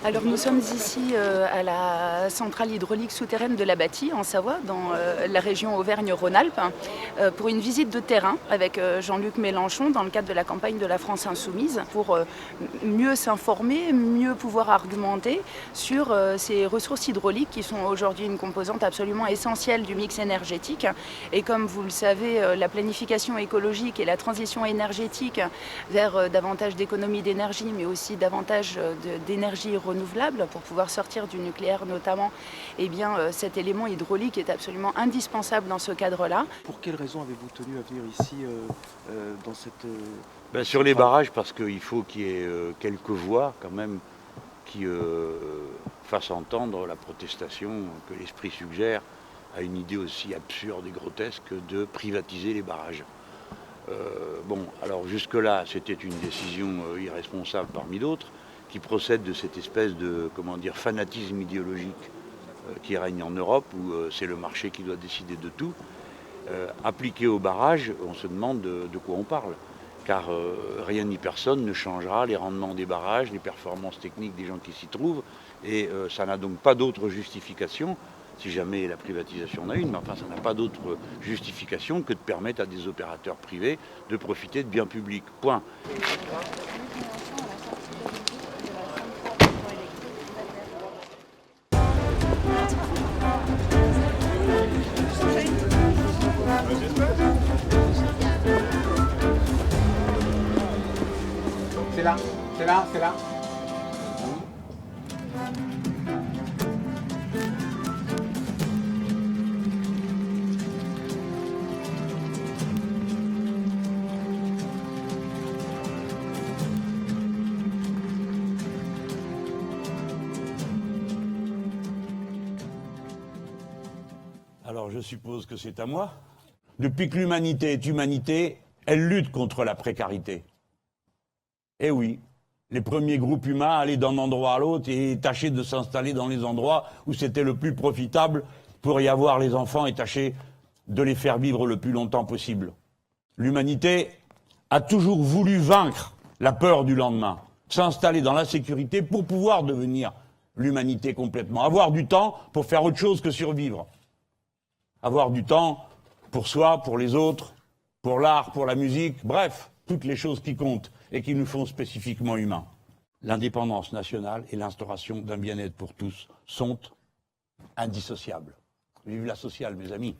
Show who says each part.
Speaker 1: Alors nous sommes ici à la centrale hydraulique souterraine de la Bâtie, en Savoie, dans la région Auvergne-Rhône-Alpes, pour une visite de terrain avec Jean-Luc Mélenchon dans le cadre de la campagne de la France Insoumise, pour mieux s'informer, mieux pouvoir argumenter sur ces ressources hydrauliques qui sont aujourd'hui une composante absolument essentielle du mix énergétique. Et comme vous le savez, la planification écologique et la transition énergétique vers davantage d'économie d'énergie, mais aussi davantage d'énergie renouvelable pour pouvoir sortir du nucléaire notamment, eh bien, cet élément hydraulique est absolument indispensable dans ce cadre-là.
Speaker 2: Pour quelles raisons avez-vous tenu à venir ici dans cette...
Speaker 3: Sur les barrages, parce qu'il faut qu'il y ait quelques voix quand même qui fassent entendre la protestation que l'esprit suggère à une idée aussi absurde et grotesque de privatiser les barrages. Alors jusque-là, c'était une décision irresponsable parmi d'autres, qui procède de cette espèce de, fanatisme idéologique qui règne en Europe, où c'est le marché qui doit décider de tout. Appliqué au barrage, on se demande de quoi on parle, car rien ni personne ne changera les rendements des barrages, les performances techniques des gens qui s'y trouvent, et ça n'a donc pas d'autre justification, si jamais la privatisation en a une, mais enfin ça n'a pas d'autre justification que de permettre à des opérateurs privés de profiter de biens publics. Point.
Speaker 4: C'est là, c'est là, c'est là.
Speaker 5: Alors je suppose que c'est à moi. Depuis que l'humanité est humanité, elle lutte contre la précarité. Eh oui, les premiers groupes humains allaient d'un endroit à l'autre et tâchaient de s'installer dans les endroits où c'était le plus profitable pour y avoir les enfants et tâcher de les faire vivre le plus longtemps possible. L'humanité a toujours voulu vaincre la peur du lendemain, s'installer dans la sécurité pour pouvoir devenir l'humanité complètement, avoir du temps pour faire autre chose que survivre, avoir du temps pour soi, pour les autres, pour l'art, pour la musique, bref, toutes les choses qui comptent et qui nous font spécifiquement humains. L'indépendance nationale et l'instauration d'un bien-être pour tous sont indissociables. Vive la sociale, mes amis.